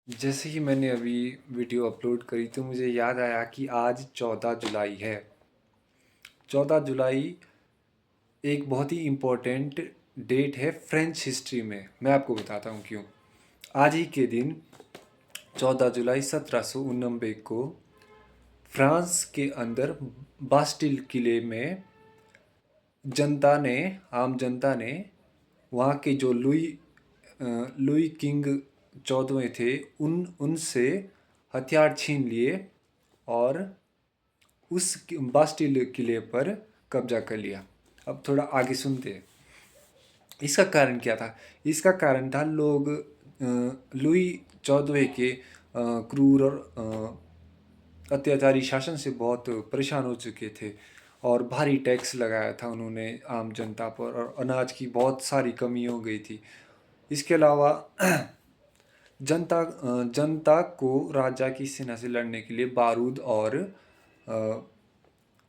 जैसे ही मैंने अभी वीडियो अपलोड करी तो मुझे याद आया कि आज 14 जुलाई है। 14 जुलाई एक बहुत ही इम्पोर्टेंट डेट है फ्रेंच हिस्ट्री में। मैं आपको बताता हूँ क्यों। आज ही के दिन 14 जुलाई 1789 को फ्रांस के अंदर बास्टिल किले में आम जनता ने वहाँ के जो लुई किंग 14वें थे उनसे हथियार छीन लिए और उस बास्टिल किले पर कब्जा कर लिया। अब थोड़ा आगे सुनते हैं। इसका कारण क्या था? इसका कारण था लोग लुई 14वें के क्रूर और अत्याचारी शासन से बहुत परेशान हो चुके थे और भारी टैक्स लगाया था उन्होंने आम जनता पर, और अनाज की बहुत सारी कमी हो गई थी। इसके अलावा जनता को राजा की सेना से लड़ने के लिए बारूद और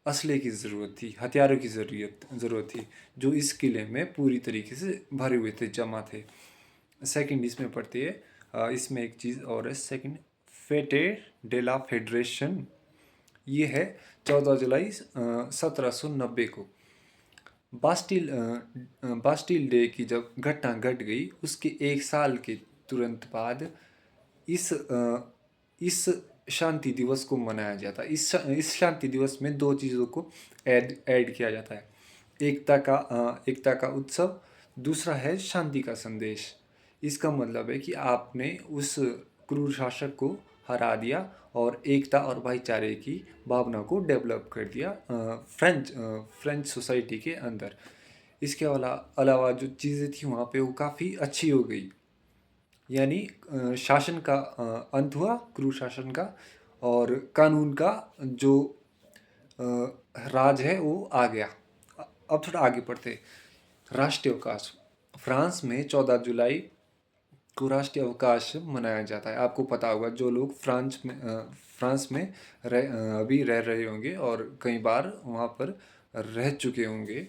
असले की ज़रूरत थी, हथियारों की ज़रूरत थी, जो इस किले में पूरी तरीके से भरे हुए थे, जमा थे। सेकंड इसमें पढ़ते हैं, इसमें एक चीज़ और है। सेकंड, फेटे डे ला फेडरेशन, ये है 14 जुलाई 1790 को। बास्टिल डे की जब घटना घट गई, उसके एक साल के तुरंत बाद इस शांति दिवस को मनाया जाता है। इस शांति दिवस में दो चीज़ों को ऐड किया जाता है। एकता का उत्सव, दूसरा है शांति का संदेश। इसका मतलब है कि आपने उस क्रूर शासक को हरा दिया और एकता और भाईचारे की भावना को डेवलप कर दिया फ्रेंच सोसाइटी के अंदर। इसके अलावा जो चीज़ें थी वहाँ पे वो काफ़ी अच्छी हो गई। यानी शासन का अंत हुआ, क्रूर शासन का, और कानून का जो राज है वो आ गया। अब थोड़ा आगे बढ़ते हैं। राष्ट्रीय अवकाश। फ्रांस में 14 जुलाई को राष्ट्रीय अवकाश मनाया जाता है। आपको पता होगा, जो लोग फ्रांस में अभी रह रहे होंगे और कई बार वहाँ पर रह चुके होंगे,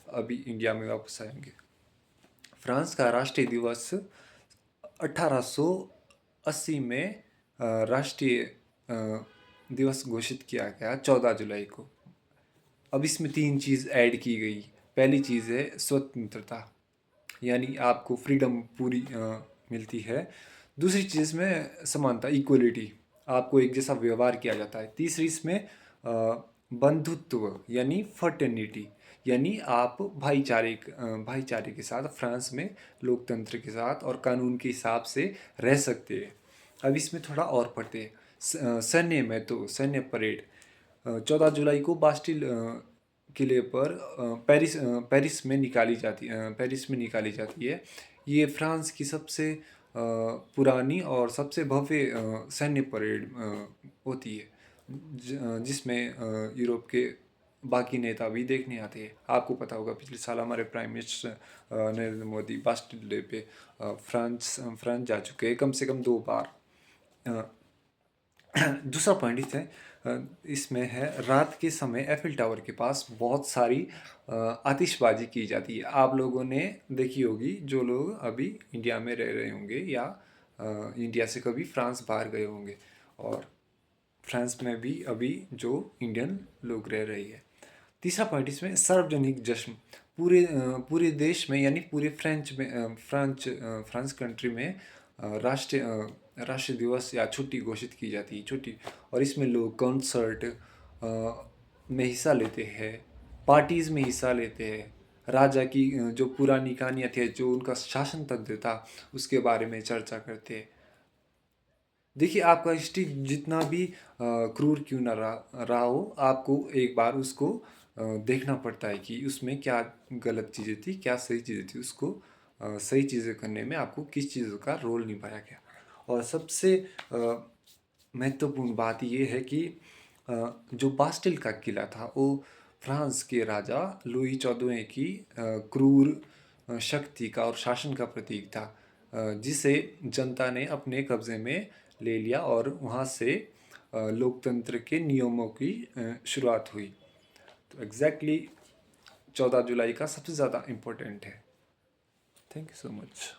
अभी इंडिया में वापस आएंगे। फ्रांस का राष्ट्रीय दिवस 1880 में राष्ट्रीय दिवस घोषित किया गया 14 जुलाई को। अब इसमें तीन चीज़ ऐड की गई। पहली चीज़ है स्वतंत्रता, यानी आपको फ्रीडम पूरी मिलती है। दूसरी चीज़ में समानता, इक्वलिटी, आपको एक जैसा व्यवहार किया जाता है। तीसरी इसमें बंधुत्व यानी फर्टर्निटी, यानी आप भाईचारे के साथ फ्रांस में लोकतंत्र के साथ और कानून के हिसाब से रह सकते हैं। अब इसमें थोड़ा और पढ़ते हैं। सैन्य में तो सैन्य परेड 14 जुलाई को बास्टिल किले पर पेरिस में निकाली जाती है। ये फ्रांस की सबसे पुरानी और सबसे भव्य सैन्य परेड होती है, जिसमें यूरोप के बाकी नेता भी देखने आते हैं। आपको पता होगा, पिछले साल हमारे prime minister Narendra Modi Bastille day पे फ्रांस जा चुके हैं कम से कम 2 बार। दूसरा पॉइंट इसमें है, रात के समय एफिल टावर के पास बहुत सारी आतिशबाजी की जाती है। आप लोगों ने देखी होगी, जो लोग अभी इंडिया में रह रहे होंगे या इंडिया से कभी फ्रांस बाहर गए होंगे, और फ्रांस में भी अभी जो इंडियन लोग रह रही है। तीसरा पॉइंट इसमें सार्वजनिक जश्न। पूरे देश में, यानी पूरे फ्रांस कंट्री में राष्ट्रीय दिवस या छुट्टी घोषित की जाती है, छुट्टी। और इसमें लोग कॉन्सर्ट में हिस्सा लेते हैं, पार्टीज़ में हिस्सा लेते हैं, राजा की जो पुरानी कहानियाँ थी, जो उनका शासन तंत्र था, उसके बारे में चर्चा करते हैं। देखिए, आपका हिस्ट्री जितना भी क्रूर क्यों ना रहा हो, आपको एक बार उसको देखना पड़ता है कि उसमें क्या गलत चीज़ें थी, क्या सही चीज़ें थी। उसको सही चीज़ें करने में आपको किस चीज़ों का रोल निभाया गया। और सबसे महत्वपूर्ण बात ये है कि जो बास्टिल का किला था, वो फ्रांस के राजा लुई 14वें की क्रूर शक्ति का और शासन का प्रतीक था, जिसे जनता ने अपने कब्जे में ले लिया और वहाँ से लोकतंत्र के नियमों की शुरुआत हुई। तो एग्जैक्टली 14 जुलाई का सबसे ज़्यादा इम्पोर्टेंट है। Thank you so much.